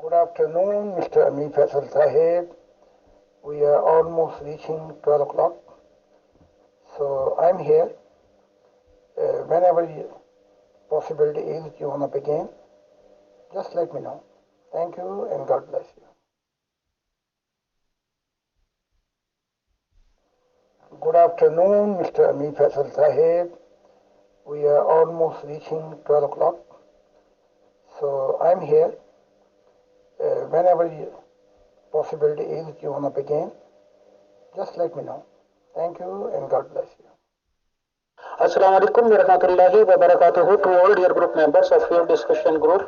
Good afternoon, Mr. Amir Faisal Sahib. We are almost reaching 12 o'clock. So I'm here. Whenever possibility is you want to begin, just let me know. Thank you and God bless you. Good afternoon, Mr. Amir Faisal Sahib. We are almost reaching 12 o'clock. So I'm here. Whenever possibility is you want to begin, just let me know. Thank you and God bless you. Assalamu alaikum warahmatullahi wabarakatuh to all dear group members of your discussion group.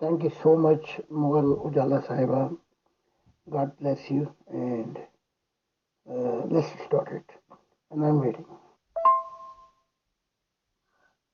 Thank you so much, Mughal Ujala Sahiba. God bless you, and let's start it. And I'm waiting.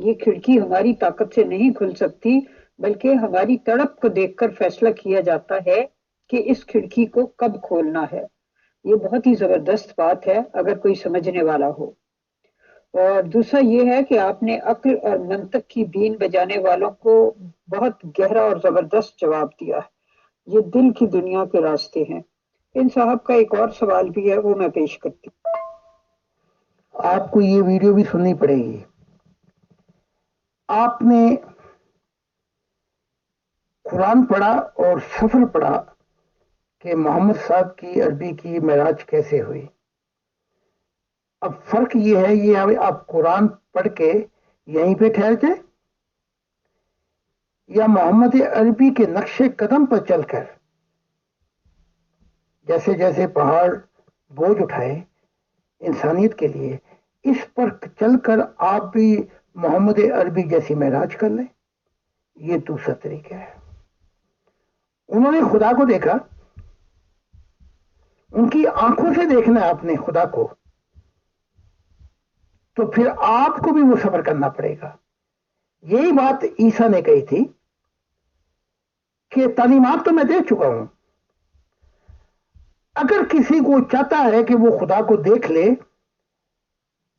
یہ کھڑکی ہماری طاقت سے نہیں کھل سکتی، بلکہ ہماری تڑپ کو دیکھ کر فیصلہ کیا جاتا ہے کہ اس کھڑکی کو کب کھولنا ہے۔ یہ بہت ہی زبردست بات ہے اگر کوئی سمجھنے والا ہو۔ اور دوسرا یہ ہے کہ آپ نے عقل اور منطق کی بین بجانے والوں کو بہت گہرا اور زبردست جواب دیا ہے۔ یہ دل کی دنیا کے راستے ہیں۔ ان صاحب کا ایک اور سوال بھی ہے، وہ میں پیش کرتی ہوں۔ آپ کو یہ ویڈیو بھی سننی پڑے گی۔ آپ نے قرآن پڑھا اور سفر پڑھا کہ محمد صاحب کی عربی کی معراج کیسے ہوئی۔ اب فرق یہ ہے، یہ آپ قرآن پڑھ کے یہیں پہ ٹھہر جائیں یا محمد عربی کے نقش قدم پر چل کر، جیسے جیسے پہاڑ بوجھ اٹھائے انسانیت کے لیے، اس پر چل کر آپ بھی محمد عربی جیسی معراج کر لیں۔ یہ دوسرا طریقہ ہے۔ انہوں نے خدا کو دیکھا، ان کی آنکھوں سے دیکھنا ہے آپ نے خدا کو، تو پھر آپ کو بھی وہ صبر کرنا پڑے گا۔ یہی بات عیسیٰ نے کہی تھی کہ تعلیمات تو میں دے چکا ہوں، اگر کسی کو چاہتا ہے کہ وہ خدا کو دیکھ لے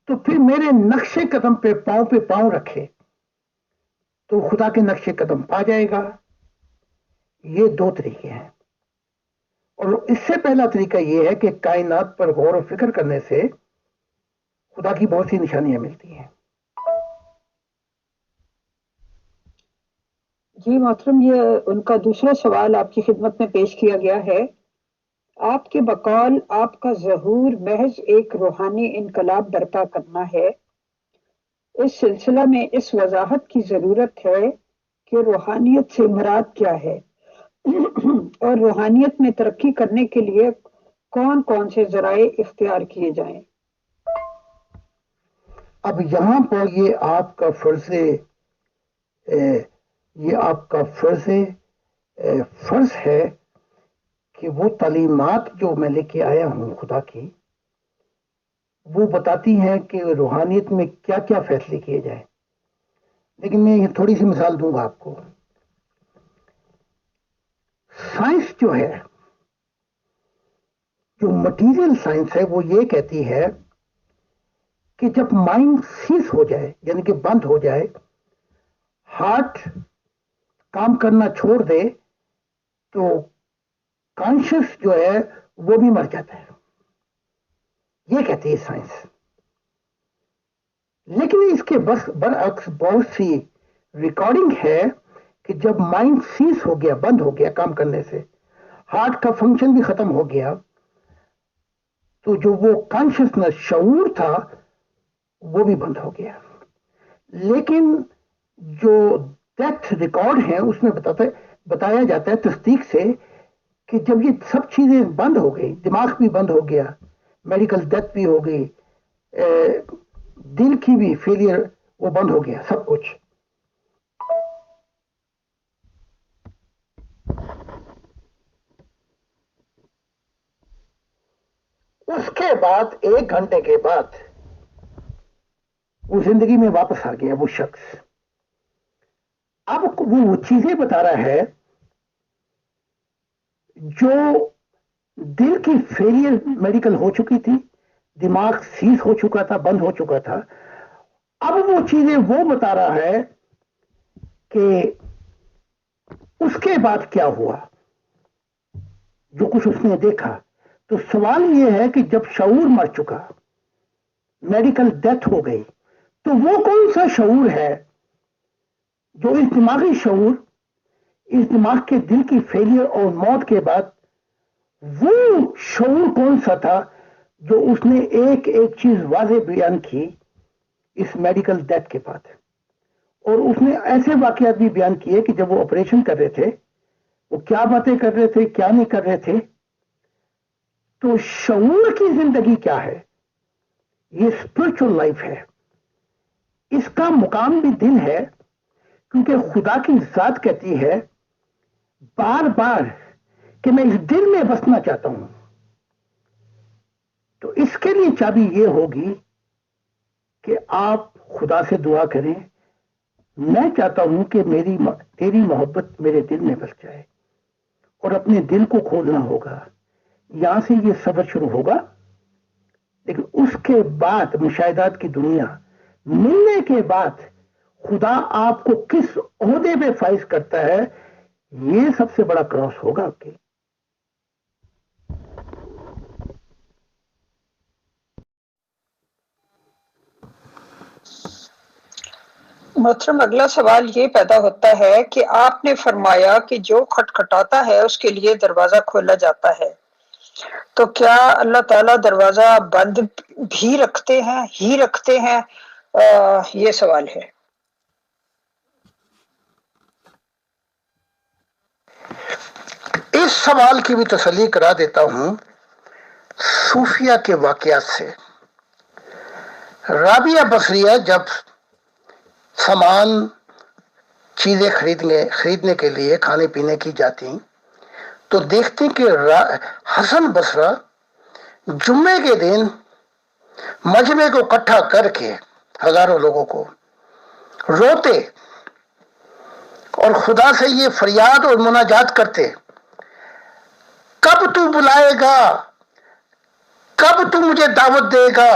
تو پھر میرے نقش قدم پہ پاؤں رکھے تو خدا کے نقش قدم پا جائے گا۔ یہ دو طریقے ہیں، اور اس سے پہلا طریقہ یہ ہے کہ کائنات پر غور و فکر کرنے سے خدا کی بہت سی نشانیاں ملتی ہیں۔ جی محترم، یہ ان کا دوسرا سوال آپ کی خدمت میں پیش کیا گیا ہے۔ آپ کے بقول آپ کا ظہور محض ایک روحانی انقلاب برپا کرنا ہے۔ اس سلسلہ میں اس وضاحت کی ضرورت ہے کہ روحانیت سے مراد کیا ہے اور روحانیت میں ترقی کرنے کے لیے کون کون سے ذرائع اختیار کیے جائیں۔ اب یہاں پر یہ آپ کا فرض ہے کہ وہ تعلیمات جو میں لے کے آیا ہوں خدا کی، وہ بتاتی ہیں کہ روحانیت میں کیا کیا فیصلے کیے جائیں۔ لیکن میں یہ تھوڑی سی مثال دوں گا آپ کو۔ سائنس جو ہے، جو مٹیریل سائنس ہے، وہ یہ کہتی ہے کہ جب مائنڈ سیز ہو جائے، یعنی کہ بند ہو جائے، ہارٹ کام کرنا چھوڑ دے، تو کانشس جو ہے وہ بھی مر جاتا ہے، یہ کہتی ہے سائنس۔ لیکن اس کے برعکس بہت سی ریکارڈنگ ہے کہ جب مائنڈ سیز ہو گیا، بند ہو گیا کام کرنے سے، ہارٹ کا فنکشن بھی ختم ہو گیا، تو جو وہ کانشسنس، شعور تھا، وہ بھی بند ہو گیا۔ لیکن جو ڈیتھ ریکارڈ ہیں اس میں بتایا جاتا ہے تصدیق سے کہ جب یہ سب چیزیں بند ہو گئی، دماغ بھی بند ہو گیا، میڈیکل ڈیتھ بھی ہو گئی، دل کی بھی فیلئر وہ بند ہو گیا، سب کچھ، اس کے بعد 1 گھنٹے کے بعد وہ زندگی میں واپس آ گیا وہ شخص۔ اب وہ چیزیں بتا رہا ہے جو دل کی فیلئر میڈیکل ہو چکی تھی، دماغ سیز ہو چکا تھا، بند ہو چکا تھا۔ اب وہ چیزیں وہ بتا رہا ہے کہ اس کے بعد کیا ہوا، جو کچھ اس نے دیکھا۔ تو سوال یہ ہے کہ جب شعور مر چکا، میڈیکل ڈیتھ ہو گئی، تو وہ کون سا شعور ہے جو اس دماغی شعور، اس دماغ کے دل کی فیلئر اور موت کے بعد، وہ شعور کون سا تھا جو اس نے ایک ایک چیز واضح بیان کی اس میڈیکل ڈیتھ کے بعد۔ اور اس نے ایسے واقعات بھی بیان کیے کہ جب وہ آپریشن کر رہے تھے، وہ کیا باتیں کر رہے تھے، کیا نہیں کر رہے تھے۔ تو شعور کی زندگی کیا ہے؟ یہ اسپرچل لائف ہے، اس کا مقام بھی دل ہے، کیونکہ خدا کی ذات کہتی ہے بار بار کہ میں اس دل میں بسنا چاہتا ہوں۔ تو اس کے لیے چابی یہ ہوگی کہ آپ خدا سے دعا کریں، میں چاہتا ہوں کہ تیری محبت میرے دل میں بس جائے اور اپنے دل کو کھولنا ہوگا. یہاں سے یہ سفر شروع ہوگا، لیکن اس کے بعد مشاہدات کی دنیا ملنے کے بعد خدا آپ کو کس عہدے پہ فائز کرتا ہے، یہ سب سے بڑا کراس ہوگا آپ کے. محترم اگلا سوال یہ پیدا ہوتا ہے کہ آپ نے فرمایا کہ جو کھٹکھٹاتا ہے اس کے لیے دروازہ کھولا جاتا ہے، تو کیا اللہ تعالیٰ دروازہ بند بھی رکھتے ہیں؟ یہ سوال ہے. اس سوال کی بھی تسلی کرا دیتا ہوں صوفیہ کے واقعات سے. رابعہ بصریہ جب سامان چیزیں خریدنے کے لیے کھانے پینے کی جاتی تو دیکھتے کہ حسن بصرہ جمعے کے دن مجمع کو اکٹھا کر کے ہزاروں لوگوں کو روتے اور خدا سے یہ فریاد اور مناجات کرتے، کب تو بلائے گا، کب تو مجھے دعوت دے گا،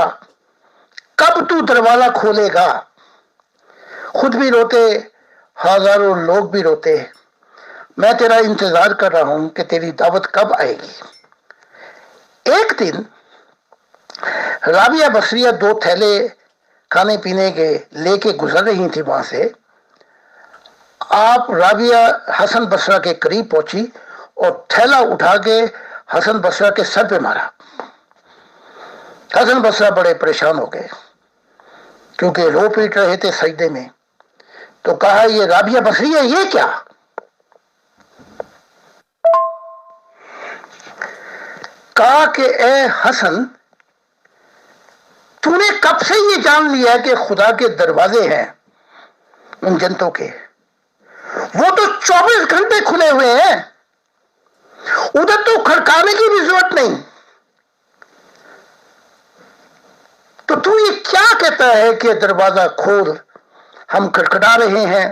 کب تو دروازہ کھولے گا. خود بھی روتے، ہزاروں لوگ بھی روتے، میں تیرا انتظار کر رہا ہوں کہ تیری دعوت کب آئے گی. ایک دن رابعہ بصریہ 2 تھیلے کھانے پینے کے لے کے گزر رہی تھی وہاں سے. آپ رابعہ حسن بصرہ کے قریب پہنچی اور تھیلا اٹھا کے حسن بصرہ کے سر پہ مارا. حسن بصرہ بڑے پریشان ہو گئے کیونکہ رو پیٹ رہے تھے سجدے میں. تو کہا یہ رابعہ بصریہ یہ کیا؟ کہا کہ اے حسن، تو نے کب سے یہ جان لیا کہ خدا کے دروازے ہیں ان جنتوں کے؟ وہ تو 24 گھنٹے کھلے ہوئے ہیں، ادھر تو کھڑکانے کی بھی ضرورت نہیں. تو یہ کیا کہتا ہے کہ دروازہ کھول، ہم کھڑکھڑا رہے ہیں،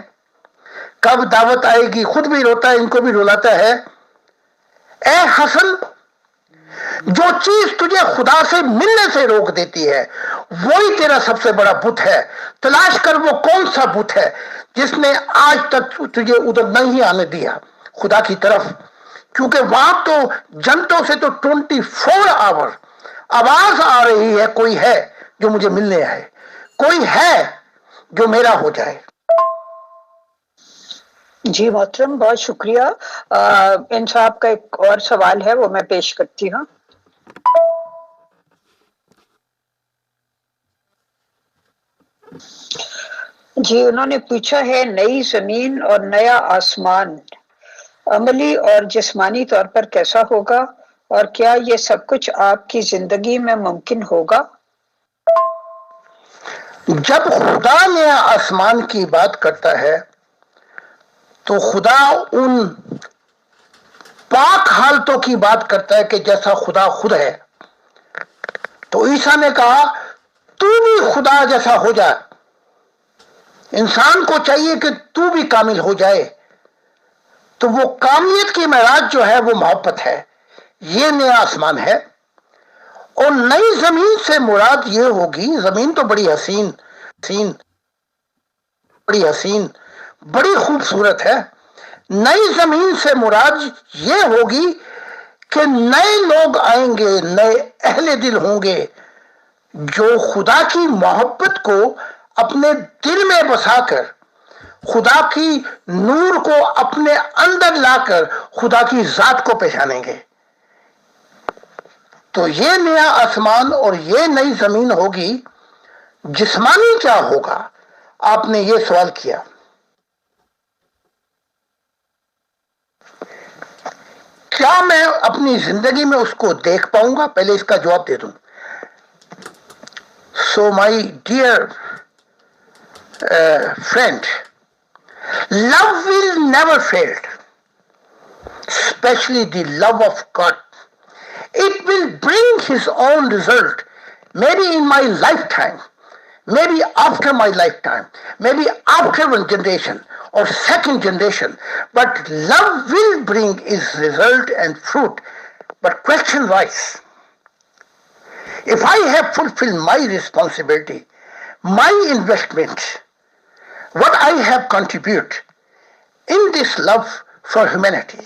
کب دعوت آئے گی؟ خود بھی روتا ہے، ان کو بھی رلاتا ہے. اے حسن، جو چیز تجھے خدا سے ملنے سے روک دیتی ہے وہی تیرا سب سے بڑا بت ہے. تلاش کر وہ کون سا بت ہے جس نے آج تک تجھے ادھر نہیں آنے دیا خدا کی طرف. کیونکہ وہاں تو جنتوں سے تو 24 آور آواز آ رہی ہے، کوئی ہے جو مجھے ملنے آئے، کوئی ہے جو میرا ہو جائے. جی محترم، بہت شکریہ. ان صاحب کا ایک اور سوال ہے، وہ میں پیش کرتی ہوں. جی انہوں نے پوچھا ہے، نئی زمین اور نیا آسمان عملی اور جسمانی طور پر کیسا ہوگا، اور کیا یہ سب کچھ آپ کی زندگی میں ممکن ہوگا؟ جب خدا نیا آسمان کی بات کرتا ہے تو خدا ان پاک حالتوں کی بات کرتا ہے کہ جیسا خدا خود ہے. تو عیسیٰ نے کہا تو بھی خدا جیسا ہو جا. انسان کو چاہیے کہ تو بھی کامل ہو جائے. تو وہ کامیت کی معراج جو ہے وہ محبت ہے، یہ نیا آسمان ہے. اور نئی زمین سے مراد یہ ہوگی، زمین تو بڑی حسین بڑی خوبصورت ہے. نئی زمین سے مراد یہ ہوگی کہ نئے لوگ آئیں گے، نئے اہل دل ہوں گے جو خدا کی محبت کو اپنے دل میں بسا کر، خدا کی نور کو اپنے اندر لا کر خدا کی ذات کو پہچانیں گے. تو یہ نیا آسمان اور یہ نئی زمین ہوگی. جسمانی کیا ہوگا؟ آپ نے یہ سوال کیا. کیا میں اپنی زندگی میں اس کو دیکھ پاؤں گا؟ پہلے اس کا جواب دے دوں. So my dear friend, love will never fail, especially the love of God. It will bring his own result, maybe in my lifetime, maybe after my lifetime, maybe after one generation or second generation, but love will bring its result and fruit. But question rises, if I have fulfilled my responsibility, my investment, what I have contributed in this love for humanity,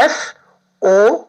SOUL,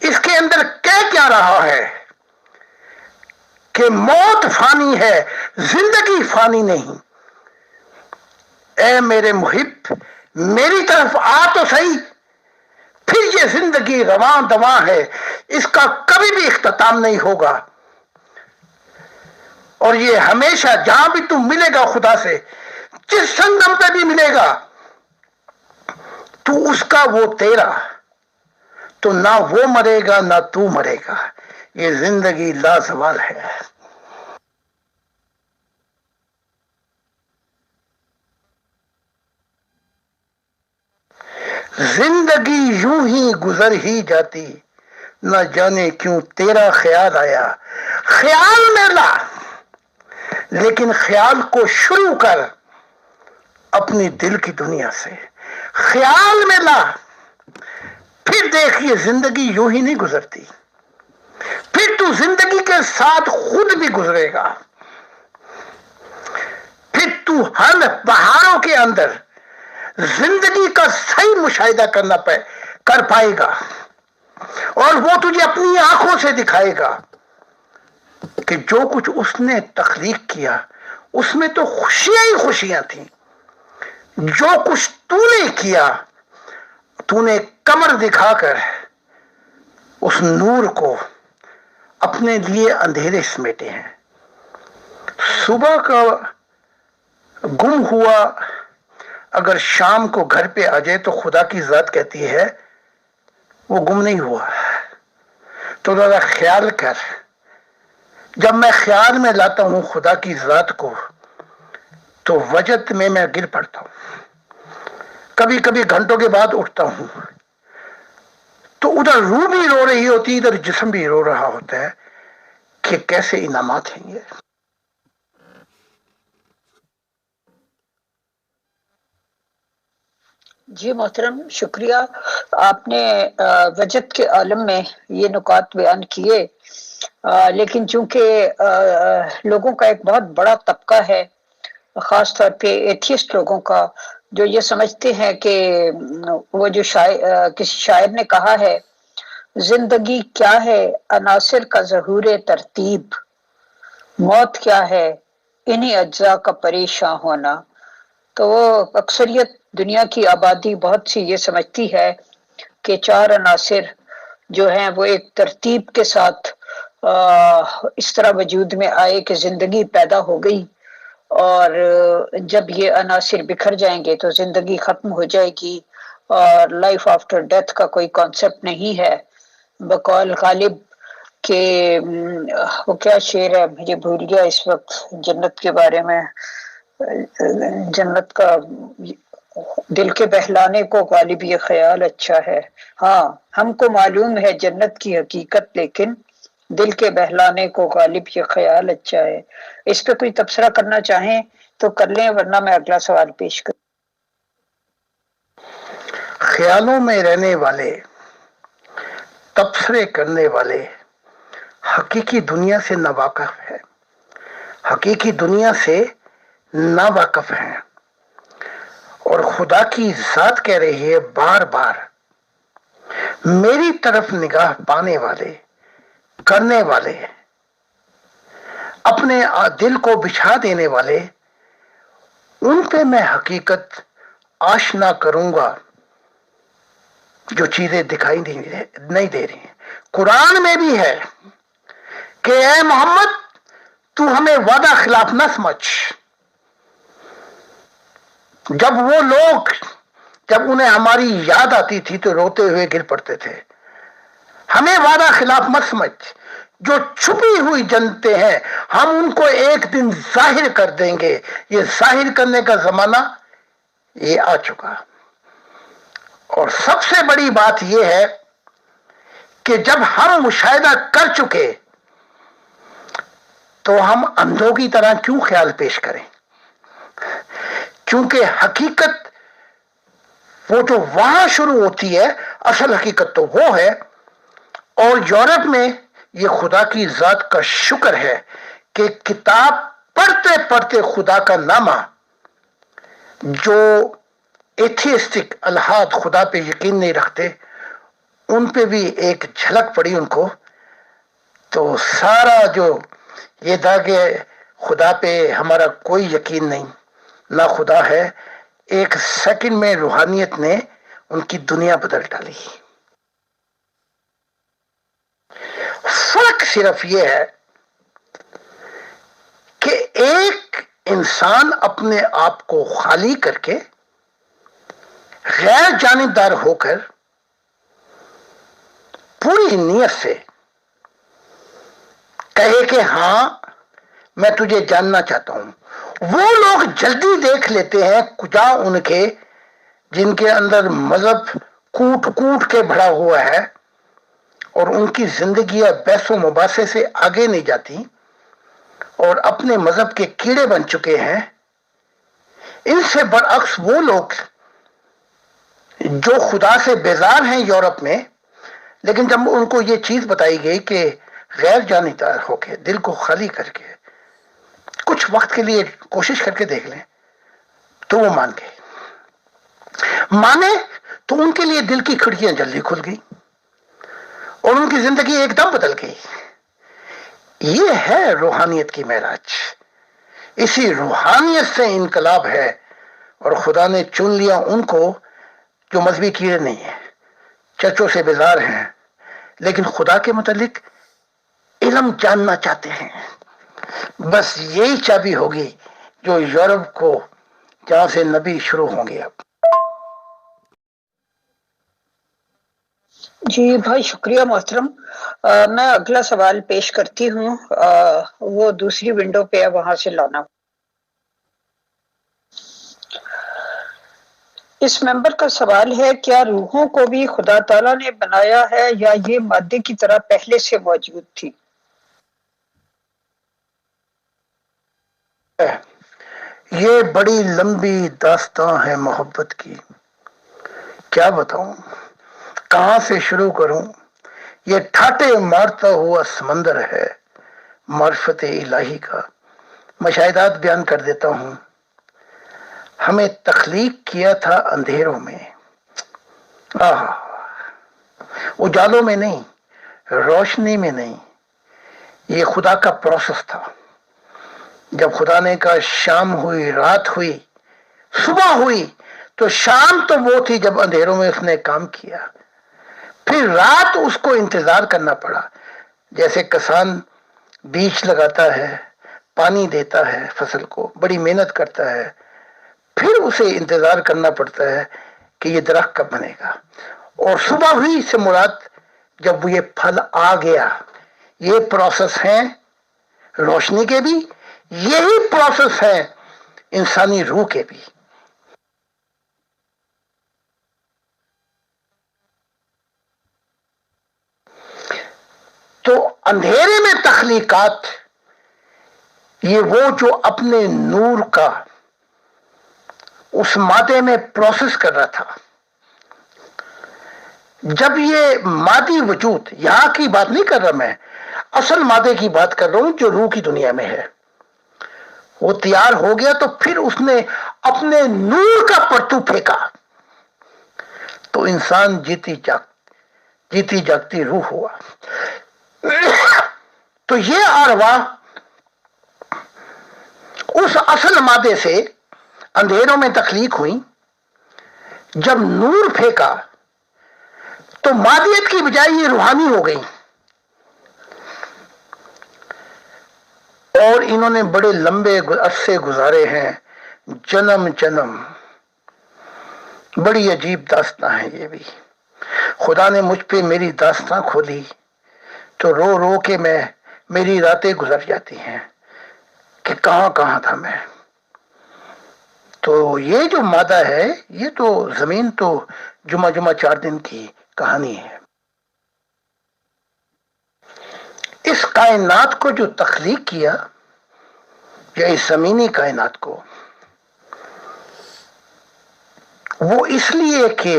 اس کے اندر کہہ کیا رہا ہے کہ موت فانی ہے، زندگی فانی نہیں۔ اے میرے محب، میری طرف آ تو صحیح، پھر یہ زندگی رواں دواں ہے، اس کا کبھی بھی اختتام نہیں ہوگا، اور یہ ہمیشہ جہاں بھی تم ملے گا خدا سے، جس سنگم پہ بھی ملے گا، تو اس کا وہ تیرا، تو نہ وہ مرے گا نہ تو مرے گا۔ یہ زندگی لازوال ہے۔ زندگی یوں ہی گزر ہی جاتی، نہ جانے کیوں تیرا خیال آیا۔ خیال میں لا، لیکن خیال کو شروع کر اپنی دل کی دنیا سے۔ خیال میں لا، پھر دیکھیے زندگی یوں ہی نہیں گزرتی، پھر تو زندگی کے ساتھ خود بھی گزرے گا، پھر تو ہر بہاروں کے اندر زندگی کا صحیح مشاہدہ کر پائے گا، اور وہ تجھے اپنی آنکھوں سے دکھائے گا کہ جو کچھ اس نے تخلیق کیا اس میں تو خوشیاں ہی خوشیاں تھیں۔ جو کچھ تو نے کیا، تو نے کمر دکھا کر اس نور کو اپنے لیے اندھیرے سمیٹے ہیں۔ صبح کا گم ہوا اگر شام کو گھر پہ آ جائے تو خدا کی ذات کہتی ہے وہ گم نہیں ہوا۔ تو ذرا خیال کر، جب میں خیال میں لاتا ہوں خدا کی ذات کو تو وجد میں گر پڑتا ہوں، کبھی کبھی گھنٹوں کے بعد اٹھتا ہوں تو ادھر روح بھی رو رہی ہوتی، ادھر جسم بھی رو رہا ہوتا ہے کہ کیسے انعامات ہیں یہ۔ جی محترم، شکریہ، آپ نے وجد کے عالم میں یہ نکات بیان کیے، لیکن چونکہ لوگوں کا ایک بہت بڑا طبقہ ہے، خاص طور پہ ایتھیسٹ لوگوں کا، جو یہ سمجھتے ہیں کہ وہ جو کسی شاعر نے کہا ہے زندگی کیا ہے عناصر کا ظہور ترتیب، موت کیا ہے انہی اجزاء کا پریشاں ہونا۔ تو وہ اکثریت دنیا کی آبادی بہت سی یہ سمجھتی ہے کہ چار عناصر جو ہیں وہ ایک ترتیب کے ساتھ اس طرح وجود میں آئے کہ زندگی پیدا ہو گئی، اور جب یہ عناصر بکھر جائیں گے تو زندگی ختم ہو جائے گی، اور لائف آفٹر ڈیتھ کا کوئی کانسیپٹ نہیں ہے۔ بقول غالب کہ وہ کیا شعر ہے مجھے بھول گیا اس وقت، جنت کے بارے میں، جنت کا دل کے بہلانے کو غالب یہ خیال اچھا ہے۔ ہاں، ہم کو معلوم ہے جنت کی حقیقت، لیکن دل کے بہلانے کو غالب یہ خیال اچھا ہے۔ اس پہ کوئی تبصرہ کرنا چاہیں تو کر لیں، ورنہ میں اگلا سوال پیش کروں۔ خیالوں میں رہنے والے، تبصرے کرنے والے حقیقی دنیا سے ناواقف ہے، حقیقی دنیا سے ناواقف ہیں، اور خدا کی ذات کہہ رہی ہے بار بار میری طرف نگاہ پانے والے، کرنے والے، اپنے دل کو بچھا دینے والے، ان پہ میں حقیقت آشنا کروں گا جو چیزیں دکھائی نہیں دے رہی ہیں۔ قرآن میں بھی ہے کہ اے محمد تو ہمیں وعدہ خلاف نہ سمجھ۔ جب وہ لوگ، جب انہیں ہماری یاد آتی تھی تو روتے ہوئے گر پڑتے تھے، ہمیں وعدہ خلاف مت سمجھ، جو چھپی ہوئی جنتیں ہیں ہم ان کو ایک دن ظاہر کر دیں گے۔ یہ ظاہر کرنے کا زمانہ یہ آ چکا، اور سب سے بڑی بات یہ ہے کہ جب ہم مشاہدہ کر چکے تو ہم اندھوں کی طرح کیوں خیال پیش کریں؟ کیونکہ حقیقت وہ جو وہاں شروع ہوتی ہے، اصل حقیقت تو وہ ہے۔ اور یورپ میں یہ خدا کی ذات کا شکر ہے کہ کتاب پڑھتے پڑھتے خدا کا نامہ، جو ایتھیسٹک الحاد خدا پہ یقین نہیں رکھتے، ان پہ بھی ایک جھلک پڑی ان کو، تو سارا جو یہ تھا کہ خدا پہ ہمارا کوئی یقین نہیں، نہ خدا ہے، ایک سیکنڈ میں روحانیت نے ان کی دنیا بدل ڈالی۔ فرق صرف یہ ہے کہ ایک انسان اپنے آپ کو خالی کر کے غیر جانبدار ہو کر پوری نیت سے کہے کہ ہاں میں تجھے جاننا چاہتا ہوں۔ وہ لوگ جلدی دیکھ لیتے ہیں کجا ان کے جن کے اندر مذہب کوٹ کوٹ کے بھرا ہوا ہے اور ان کی زندگیاں بحث و مباحثے سے آگے نہیں جاتی اور اپنے مذہب کے کیڑے بن چکے ہیں۔ ان سے برعکس وہ لوگ جو خدا سے بیزار ہیں یورپ میں، لیکن جب ان کو یہ چیز بتائی گئی کہ غیر جانبدار ہو کے دل کو خالی کر کے کچھ وقت کے لیے کوشش کر کے دیکھ لیں، تو وہ مان گئے۔ مانے تو ان کے لیے دل کی کھڑکیاں جلدی کھل گئی اور ان کی زندگی ایک دم بدل گئی۔ یہ ہے روحانیت کی معراج، اسی روحانیت سے انقلاب ہے، اور خدا نے چن لیا ان کو جو مذہبی کیڑے نہیں ہیں، چرچوں سے بیزار ہیں، لیکن خدا کے متعلق علم جاننا چاہتے ہیں۔ بس یہی چابی ہوگی جو یورپ کو، جہاں سے نبی شروع ہوں گے۔ اب جی بھائی شکریہ محترم۔ میں اگلا سوال پیش کرتی ہوں، وہ دوسری ونڈو پہ ہے، وہاں سے لانا۔ اس ممبر کا سوال ہے، کیا روحوں کو بھی خدا تعالیٰ نے بنایا ہے یا یہ مادے کی طرح پہلے سے موجود تھی؟ یہ بڑی لمبی داستان ہے محبت کی، کیا بتاؤں، کہاں سے شروع کروں؟ یہ ٹھاٹے مارتا ہوا سمندر ہے معرفت الہی کا۔ مشاہدات بیان کر دیتا ہوں۔ ہمیں تخلیق کیا تھا اندھیروں میں، اجالوں میں نہیں، روشنی میں نہیں، یہ خدا کا پروسیس تھا۔ جب خدا نے کہا شام ہوئی، رات ہوئی، صبح ہوئی، تو شام تو وہ تھی جب اندھیروں میں اس نے کام کیا، پھر رات اس کو انتظار کرنا پڑا۔ جیسے کسان بیج لگاتا ہے، پانی دیتا ہے فصل کو، بڑی محنت کرتا ہے، پھر اسے انتظار کرنا پڑتا ہے کہ یہ درخت کب بنے گا، اور صبح ہوئی سے مراد جب یہ پھل آ گیا۔ یہ پروسیس ہیں روشنی کے بھی، یہی پروسیس ہے انسانی روح کے بھی۔ تو اندھیرے میں تخلیقات، یہ وہ جو اپنے نور کا اس مادے میں پروسیس کر رہا تھا۔ جب یہ مادی وجود، یہاں کی بات نہیں کر رہا میں، اصل مادے کی بات کر رہا ہوں جو روح کی دنیا میں ہے، وہ تیار ہو گیا تو پھر اس نے اپنے نور کا پرتو پھینکا، تو انسان جیتی جاگتی روح ہوا۔ تو یہ ارواح اس اصل مادے سے اندھیروں میں تخلیق ہوئی۔ جب نور پھینکا تو مادیت کی بجائے یہ روحانی ہو گئی، اور انہوں نے بڑے لمبے عرصے گزارے ہیں، جنم جنم۔ بڑی عجیب داستان ہے یہ بھی۔ خدا نے مجھ پہ میری داستان کھولی تو رو رو کے میری راتیں گزر جاتی ہیں کہ کہاں تھا میں۔ تو یہ جو مادہ ہے، یہ تو زمین تو جمعہ 4 دن کی کہانی ہے۔ اس کائنات کو جو تخلیق کیا، یا اس زمینی کائنات کو، وہ اس لیے کہ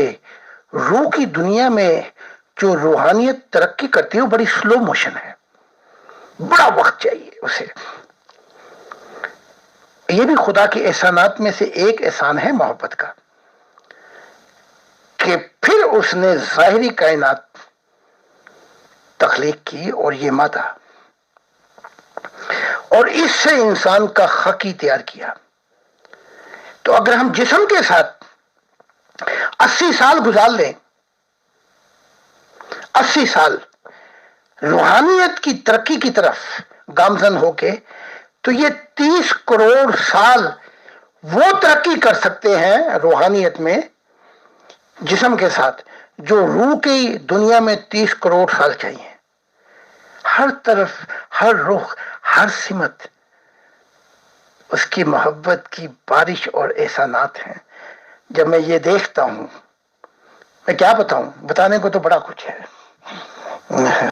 روح کی دنیا میں جو روحانیت ترقی کرتی ہے وہ بڑی سلو موشن ہے، بڑا وقت چاہیے اسے۔ یہ بھی خدا کے احسانات میں سے ایک احسان ہے محبت کا، کہ پھر اس نے ظاہری کائنات تخلیق کی اور یہ مادہ، اور اس سے انسان کا خاکی تیار کیا. تو اگر ہم جسم کے ساتھ 80 سال گزار لیں، 80 سال روحانیت کی ترقی کی طرف گامزن ہو کے، تو یہ 30 کروڑ سال وہ ترقی کر سکتے ہیں روحانیت میں جسم کے ساتھ جو روح کی دنیا میں 30 کروڑ سال چاہیے. ہر طرف، ہر رخ، ہر سمت اس کی محبت کی بارش اور احسانات ہیں. جب میں یہ دیکھتا ہوں، میں کیا بتاؤں، بتانے کو تو بڑا کچھ ہے.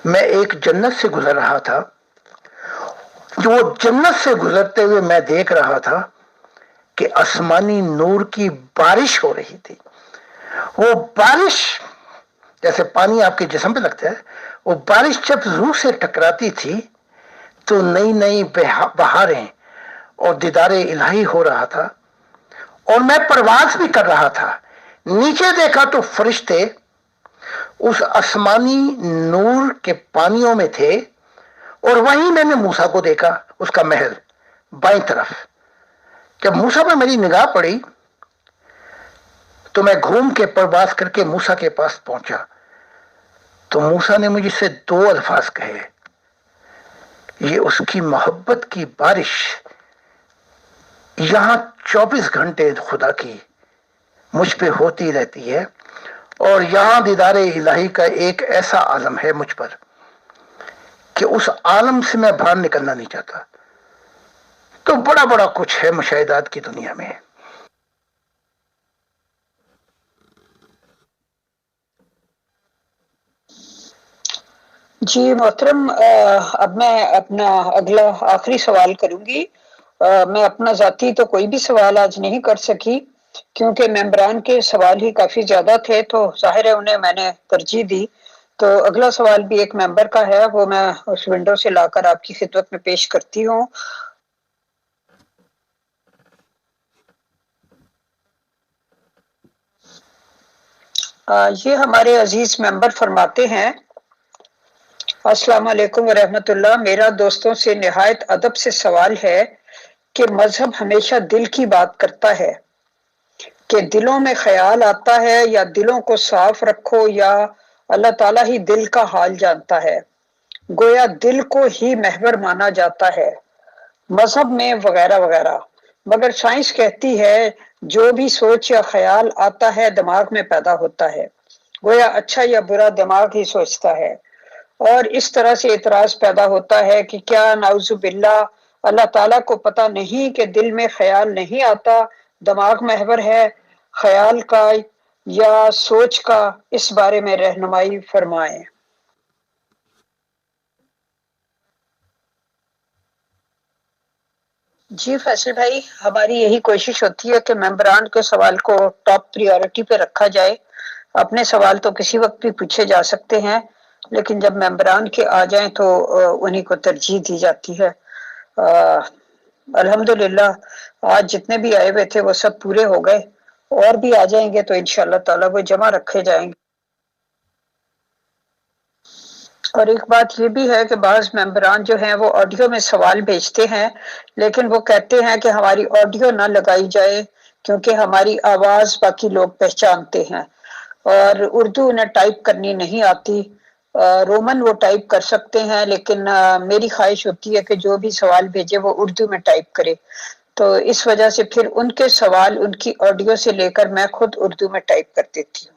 میں ایک جنت سے گزر رہا تھا، جو وہ جنت سے گزرتے ہوئے میں دیکھ رہا تھا کہ آسمانی نور کی بارش ہو رہی تھی. وہ بارش جیسے پانی آپ کے جسم پہ لگتا ہے، وہ بارش جب روح سے ٹکراتی تھی تو نئی نئی بہاریں اور دیدار الہی ہو رہا تھا. اور میں پرواز بھی کر رہا تھا. نیچے دیکھا تو فرشتے اس آسمانی نور کے پانیوں میں تھے، اور وہیں میں نے موسیٰ کو دیکھا، اس کا محل بائیں طرف. جب موسیٰ پہ میری نگاہ پڑی تو میں گھوم کے پرواز کر کے موسیٰ کے پاس پہنچا. تو موسیٰ نے مجھ سے 2 الفاظ کہے، یہ اس کی محبت کی بارش یہاں 24 گھنٹے خدا کی مجھ پہ ہوتی رہتی ہے، اور یہاں دیدار الہی کا ایک ایسا عالم ہے مجھ پر کہ اس عالم سے میں باہر نکلنا نہیں چاہتا. تو بڑا بڑا کچھ ہے مشاہدات کی دنیا میں. جی محترم، اب میں اپنا اگلا آخری سوال کروں گی. میں اپنا ذاتی تو کوئی بھی سوال آج نہیں کر سکی کیونکہ ممبران کے سوال ہی کافی زیادہ تھے، تو ظاہر ہے انہیں میں نے ترجیح دی. تو اگلا سوال بھی ایک ممبر کا ہے، وہ میں اس ونڈو سے لا کر آپ کی خدمت میں پیش کرتی ہوں. یہ ہمارے عزیز ممبر فرماتے ہیں، السلام علیکم ورحمۃ اللہ. میرا دوستوں سے نہایت ادب سے سوال ہے کہ مذہب ہمیشہ دل کی بات کرتا ہے کہ دلوں میں خیال آتا ہے، یا دلوں کو صاف رکھو، یا اللہ تعالیٰ ہی دل کا حال جانتا ہے، گویا دل کو ہی محور مانا جاتا ہے مذہب میں وغیرہ وغیرہ. مگر سائنس کہتی ہے جو بھی سوچ یا خیال آتا ہے دماغ میں پیدا ہوتا ہے، گویا اچھا یا برا دماغ ہی سوچتا ہے. اور اس طرح سے اعتراض پیدا ہوتا ہے کہ کیا نعوذ باللہ اللہ تعالیٰ کو پتہ نہیں کہ دل میں خیال نہیں آتا، دماغ محور ہے خیال کا یا سوچ کا؟ اس بارے میں رہنمائی فرمائیں. جی فیصل بھائی، ہماری یہی کوشش ہوتی ہے کہ ممبران کے سوال کو ٹاپ پریورٹی پہ رکھا جائے. اپنے سوال تو کسی وقت بھی پوچھے جا سکتے ہیں، لیکن جب ممبران کے آ جائیں تو انہی کو ترجیح دی جاتی ہے. الحمدللہ آج جتنے بھی آئے ہوئے تھے وہ سب پورے ہو گئے، اور بھی آ جائیں گے تو انشاءاللہ تعالی وہ جمع رکھے جائیں گے. اور ایک بات یہ بھی ہے کہ بعض ممبران جو ہیں وہ آڈیو میں سوال بھیجتے ہیں، لیکن وہ کہتے ہیں کہ ہماری آڈیو نہ لگائی جائے کیونکہ ہماری آواز باقی لوگ پہچانتے ہیں، اور اردو انہیں ٹائپ کرنی نہیں آتی. رومن وہ ٹائپ کر سکتے ہیں، لیکن میری خواہش ہوتی ہے کہ جو بھی سوال بھیجے وہ اردو میں ٹائپ کرے. تو اس وجہ سے پھر ان کے سوال ان کی آڈیو سے لے کر میں خود اردو میں ٹائپ کر دیتی ہوں.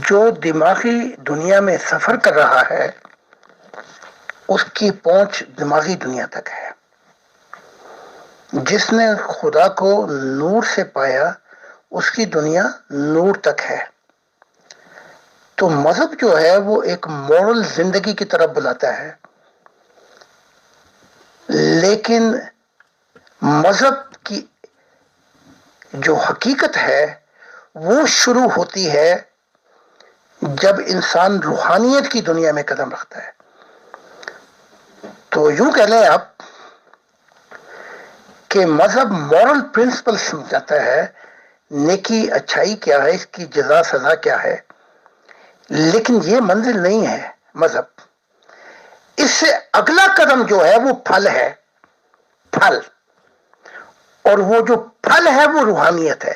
جو دماغی دنیا میں سفر کر رہا ہے اس کی پہنچ دماغی دنیا تک ہے. جس نے خدا کو نور سے پایا اس کی دنیا نور تک ہے. تو مذہب جو ہے وہ ایک مورل زندگی کی طرف بلاتا ہے، لیکن مذہب کی جو حقیقت ہے وہ شروع ہوتی ہے جب انسان روحانیت کی دنیا میں قدم رکھتا ہے. تو یوں کہہ لیں آپ کہ مذہب مورل پرنسپل سمجھاتا ہے، نیکی اچھائی کیا ہے، اس کی جزا سزا کیا ہے، لیکن یہ منزل نہیں ہے مذہب. اس سے اگلا قدم جو ہے وہ پھل ہے، پھل. اور وہ جو پھل ہے وہ روحانیت ہے.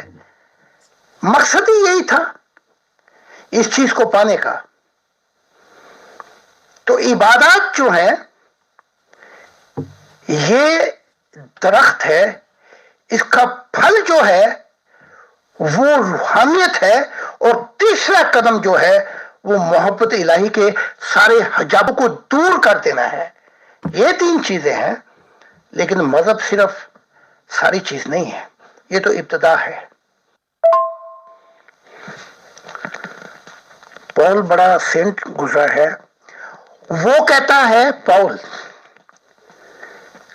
مقصد ہی یہی تھا اس چیز کو پانے کا. تو عبادات جو ہے یہ درخت ہے، اس کا پھل جو ہے وہ روحانیت ہے. اور تیسرا قدم جو ہے وہ محبت الہی کے سارے حجابوں کو دور کر دینا ہے. یہ تین چیزیں ہیں، لیکن مذہب صرف ساری چیز نہیں ہے، یہ تو ابتدا ہے. پول بڑا سینٹ گزرا ہے. وہ کہتا ہے، پول،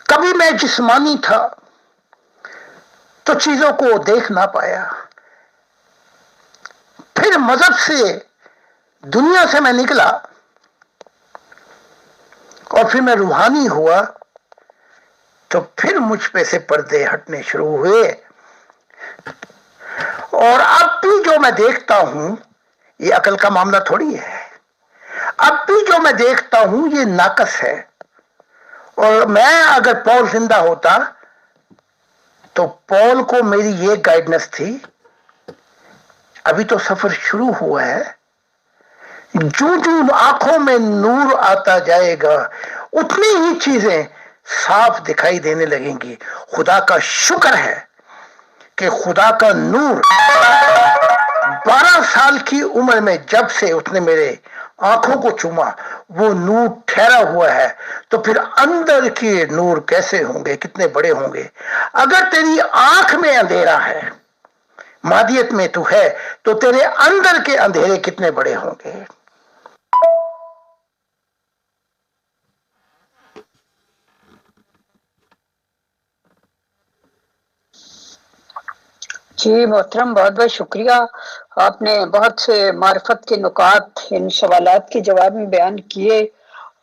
کبھی میں جسمانی تھا تو چیزوں کو دیکھ نہ پایا، پھر مذہب سے، دنیا سے میں نکلا اور پھر میں روحانی ہوا تو پھر مجھ پہ سے پردے ہٹنے شروع ہوئے. اور اب بھی جو میں دیکھتا ہوں، یہ عقل کا معاملہ تھوڑی ہے، اب بھی جو میں دیکھتا ہوں یہ ناقص ہے. اور میں اگر پول زندہ ہوتا تو پول کو میری یہ گائیڈنس تھی، ابھی تو سفر شروع ہوا ہے، جو آنکھوں میں نور آتا جائے گا اتنی ہی چیزیں صاف دکھائی دینے لگیں گی. خدا کا شکر ہے کہ خدا کا نور 12 سال کی عمر میں جب سے اس نے میرے آنکھوں کو چوما وہ نور ٹھہرا ہوا ہے. تو پھر اندر کے نور کیسے ہوں گے، کتنے بڑے ہوں گے. اگر تیری آنکھ میں اندھیرا ہے، مادیت میں تو ہے، تو تیرے اندر کے اندھیرے کتنے بڑے ہوں گے. جی محترم، بہت بہت شکریہ. آپ نے بہت سے معرفت کے نکات ان سوالات کے جواب میں بیان کیے،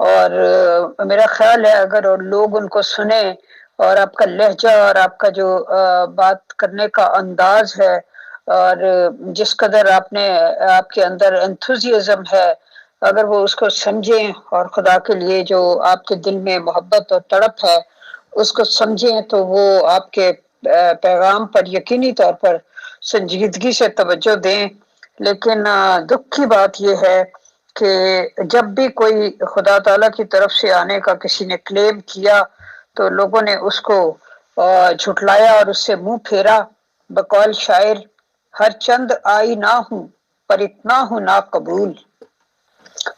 اور میرا خیال ہے اگر لوگ ان کو سنیں، اور آپ کا لہجہ اور آپ کا جو بات کرنے کا انداز ہے، اور جس قدر آپ کے اندر انتھوزیازم ہے، اگر وہ اس کو سمجھیں اور خدا کے لیے جو آپ کے دل میں محبت اور تڑپ ہے اس کو سمجھیں، تو وہ آپ کے پیغام پر یقینی طور پر سنجیدگی سے توجہ دیں. لیکن دکھ کی بات یہ ہے کہ جب بھی کوئی خدا تعالیٰ کی طرف سے آنے کا کسی نے کلیم کیا تو لوگوں نے اس کو جھٹلایا اور اس سے منہ پھیرا. بقول شاعر، ہر چند آئی نہ ہوں پر اتنا ہوں نا قبول،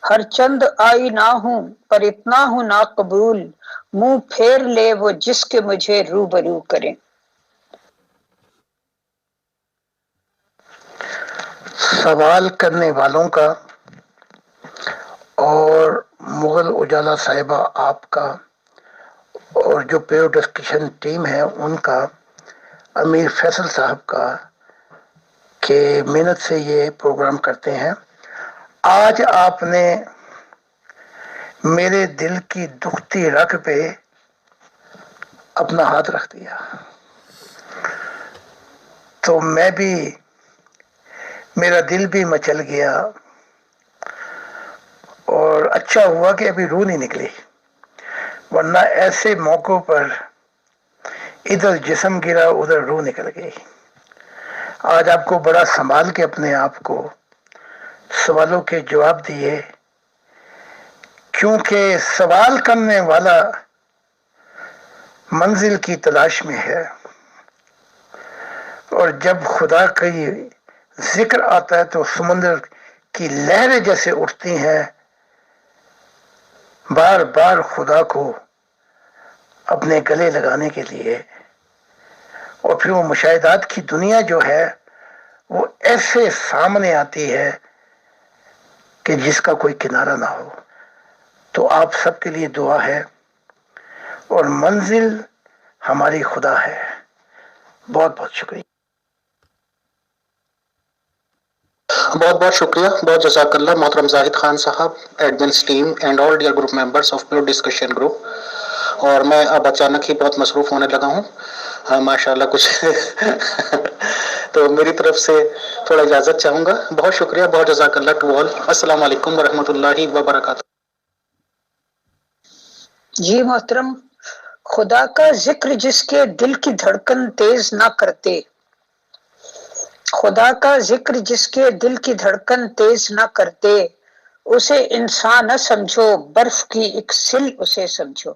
ہر چند آئی نہ ہوں پر اتنا ہوں نا قبول، منہ پھیر لے وہ جس کے مجھے روبرو کریں. سوال کرنے والوں کا اور مغل اجالا صاحبہ آپ کا اور جو پیو ڈسکشن ٹیم ہے ان کا، امیر فیصل صاحب کا، کہ محنت سے یہ پروگرام کرتے ہیں. آج آپ نے میرے دل کی دکھتی رگ پہ اپنا ہاتھ رکھ دیا، تو میں بھی، میرا دل بھی مچل گیا. اور اچھا ہوا کہ ابھی روح نہیں نکلی، ورنہ ایسے موقعوں پر ادھر جسم گرا ادھر روح نکل گئی. آج آپ کو بڑا سنبھال کے اپنے آپ کو سوالوں کے جواب دیے، کیونکہ سوال کرنے والا منزل کی تلاش میں ہے، اور جب خدا کا ذکر آتا ہے تو سمندر کی لہریں جیسے اٹھتی ہیں، بار بار خدا کو اپنے گلے لگانے کے لیے. اور پھر وہ مشاہدات کی دنیا جو ہے وہ ایسے سامنے آتی ہے کہ جس کا کوئی کنارہ نہ ہو. تو آپ سب کے لیے دعا ہے، اور منزل ہماری خدا ہے. بہت بہت شکریہ. بہت بہت شکریہ، بہت جزاک اللہ محترم زاہد خان صاحب، admins team and all dear group members of pure discussion group. اور میں اب اچانک ہی بہت مصروف ہونے لگا ہوں، ماشاءاللہ کچھ تو میری طرف سے تھوڑا اجازت چاہوں گا. بہت شکریہ، بہت جزاک اللہ ٹو آل. السلام علیکم ورحمۃ اللہ وبرکاتہ. جی محترم، خدا کا ذکر جس کے دل کی دھڑکن تیز نہ کرتے، خدا کا ذکر جس کے دل کی دھڑکن تیز نہ کرتے، اسے انسان نہ سمجھو، برف کی ایک سل اسے سمجھو.